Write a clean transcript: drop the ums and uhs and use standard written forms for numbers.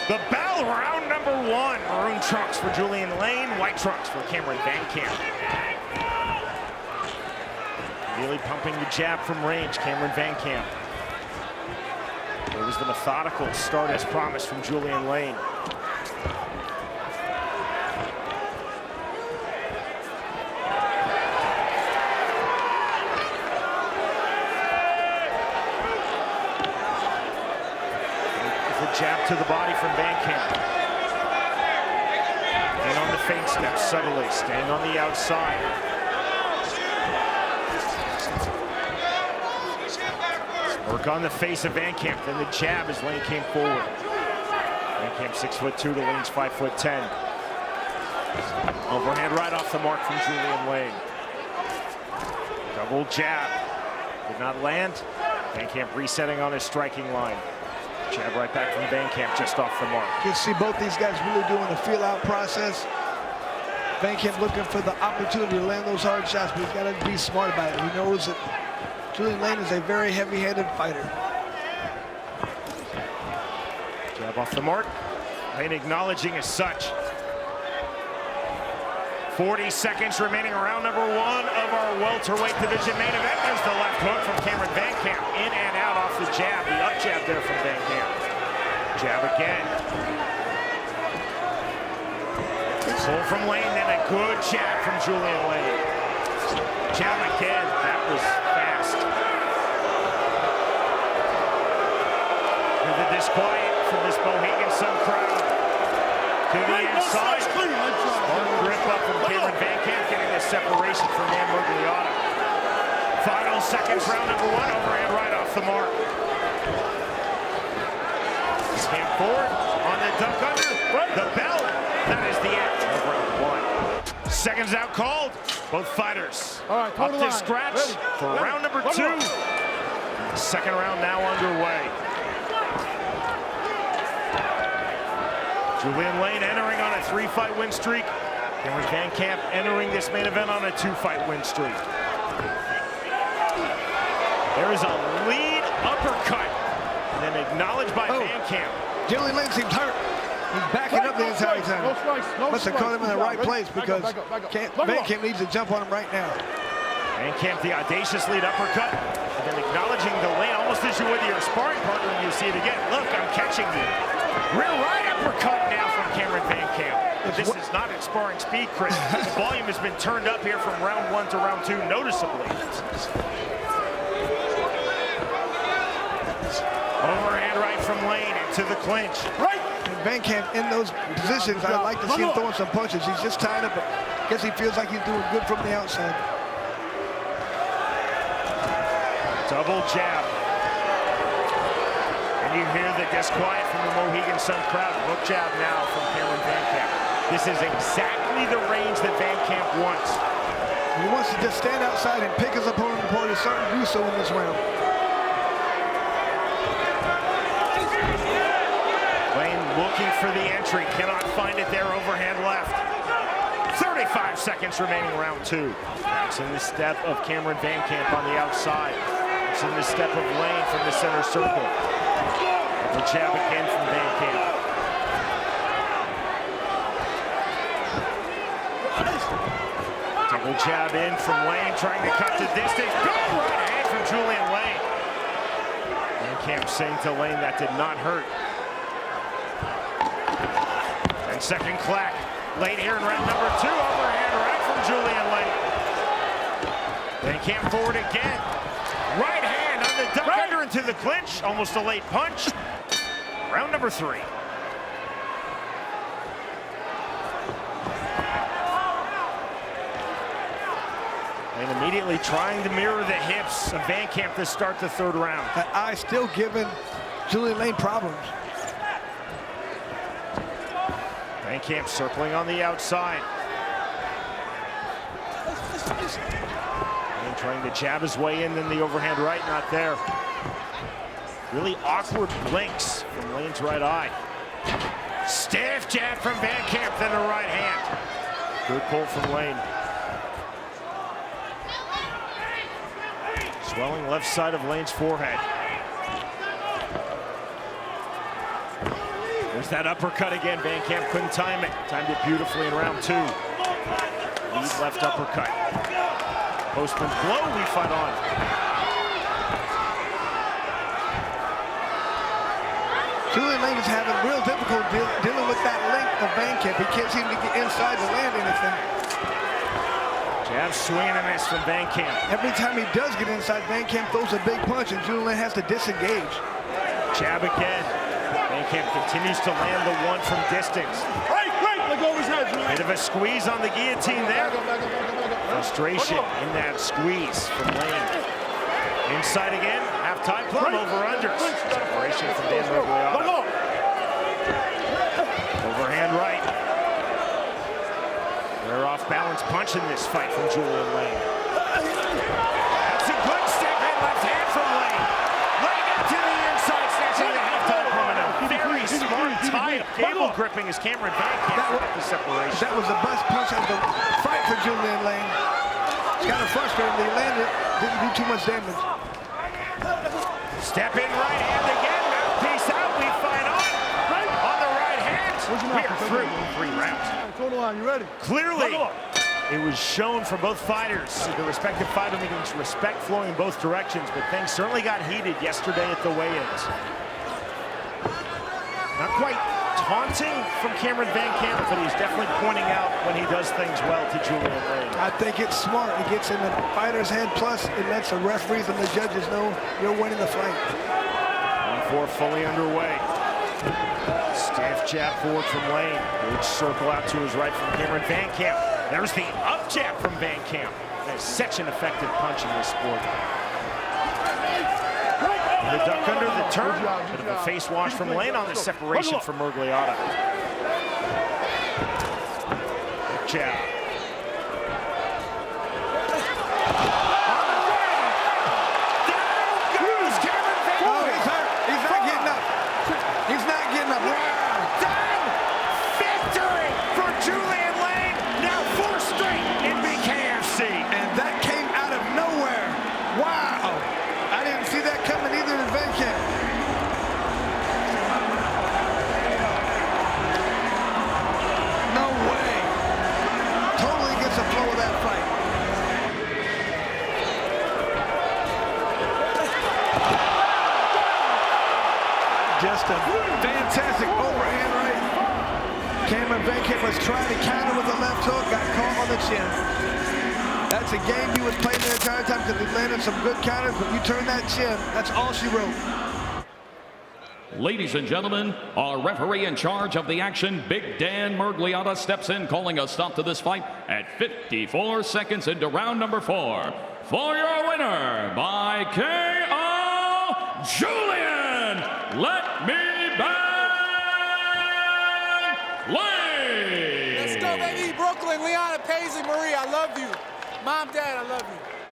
The bell, round number 1. Maroon trunks for Julian Lane, white trunks for Cameron VanCamp. Really pumping the jab from range, Cameron VanCamp. There was the methodical start as promised from Julian Lane. Jab to the body from VanCamp. And on the feint step, subtly, staying on the outside. Work on the face of VanCamp, then the jab as Lane came forward. VanCamp 6'2" to Lane's 5'10". Overhand right off the mark from Julian Lane. Double jab. Did not land. VanCamp resetting on his striking line. Jab right back from VanCamp, just off the mark. You can see both these guys really doing the feel-out process. VanCamp looking for the opportunity to land those hard shots, but he's got to be smart about it. He knows that Julian Lane is a very heavy-handed fighter. Jab off the mark. Lane acknowledging as such. 40 seconds remaining, round number 1 of our welterweight division main event. There's the left hook from Cameron VanCamp. In and out off the jab. The up jab there from VanCamp. Jab again. Pull from Lane, then a good jab from Julian Lane. Jab again. That was fast. With the disquiet from this Mohegan Sun crowd. To the inside. Hard grip up from Cameron VanCamp, getting the separation from Dan Murgliata. Final seconds, round number 1, overhand right off the mark. Camp forward on the duck under. The bell. That is the end of round 1. Seconds out called. Both fighters up to scratch for round number 2. Second round now underway. Julian Lane entering on a 3-fight win streak. Cameron VanCamp entering this main event on a 2-fight win streak. There is a lead uppercut, and then acknowledged by VanCamp. Julian Lane seems hurt. He's backing up the entire time. Must have caught him in the right place because VanCamp needs to jump on him right now. VanCamp, the audacious lead uppercut, and then acknowledging the Lane almost as you would your sparring partner when you see it again. Look, I'm catching you. Rear right uppercut now from Cameron VanCamp. This is not at sparring speed, Chris. The volume has been turned up here from round 1 to round 2 noticeably. Overhand right from Lane into the clinch. Right! And VanCamp in those positions, I'd like to see him throwing some punches. He's just tied up, but I guess he feels like he's doing good from the outside. Double jab. And you hear the disquiet from the Mohegan Sun crowd. Hook jab now from Cameron VanCamp. This is exactly the range that VanCamp wants. He wants to just stand outside and pick his opponent apart. He's starting to do so in this round. Lane looking for the entry, cannot find it there, overhand left. 35 seconds remaining, round 2. It's in the step of Cameron VanCamp on the outside. It's in the step of Lane from the center circle. The jab again from VanCamp. Double jab in from Lane, trying to cut the distance. Big right hand from Julian Lane. VanCamp saying to Lane that did not hurt. And second clack. Lane here in round number 2. Overhand right from Julian Lane. VanCamp forward again. Right hand on the duck under into the clinch. Almost a late punch. Round number 3. And immediately trying to mirror the hips of VanCamp to start the 3rd round. That eye still giving Julian Lane problems. VanCamp circling on the outside. And trying to jab his way in, then the overhand right, not there. Really awkward blinks from Lane's right eye. Stiff jab from VanCamp, then the right hand. Good pull from Lane. Swelling left side of Lane's forehead. There's that uppercut again. VanCamp couldn't time it. Timed it beautifully in round 2. Lead left uppercut. Postman's blow, we fight on. Julian Lane is having real difficulty dealing with that length of VanCamp. He can't seem to get inside to land anything. Jab swing and a miss from VanCamp. Every time he does get inside, VanCamp throws a big punch and Julian Lane has to disengage. Jab again. VanCamp continues to land the one from distance. Let go of his head, Julian. Bit of a squeeze on the guillotine there. Frustration in that squeeze from Lane. Inside again, half-time plum over unders. Separation from Dan Mergliata. Overhand right. Rare off-balance punch in this fight from Julian Lane. That's a good step in left hand from Lane. Lane out to the inside, snatching the half-time plum. And a very smart tie-up cable gripping as Cameron VanCamp got the separation. That was the best punch of the fight for Julian Lane. It's kind of frustrating. He landed, didn't do too much damage. Step in right hand again, mouthpiece out, we fight on the right hand. We are through 3 rounds. Total line, you ready? Clearly, it was shown from both fighters, the respective fighter meetings, respect flowing in both directions, but things certainly got heated yesterday at the weigh-ins. Not quite taunting from Cameron VanCamp, but he's definitely pointing out when he does things well to Julian Lane. I think it's smart. It gets in the fighter's head, plus it lets the referees and the judges know you're winning the fight. 1-4 fully underway. Stiff jab forward from Lane. Big circle out to his right from Cameron VanCamp. There's the up jab from VanCamp. That's such an effective punch in this sport. The duck under the turn. Bit of a face wash from Lane on the separation from Mergliata. Jab. Down goes Cameron VanCamp. Oh, he's hurt. He's not getting up. He's not getting up. Done. Victory for Julian Lane. Now 4 straight in BKFC. And that came out of nowhere. Wow. I didn't see that coming either in VanCamp. No way. Totally gets the flow of that fight. Just a fantastic overhand right. Cameron VanCamp was trying to counter with the left hook, got caught on the chin. That's a game he was playing the entire time because he landed some good counters, but you turn that chin, that's all she wrote. Ladies and gentlemen, our referee in charge of the action, Big Dan Mergliata, steps in, calling a stop to this fight at 54 seconds into round number 4. For your winner, by KO, Julian, let me bang Lane. Let's go, baby. Brooklyn, Leon, Paisley, Marie, I love you. Mom, Dad, I love you.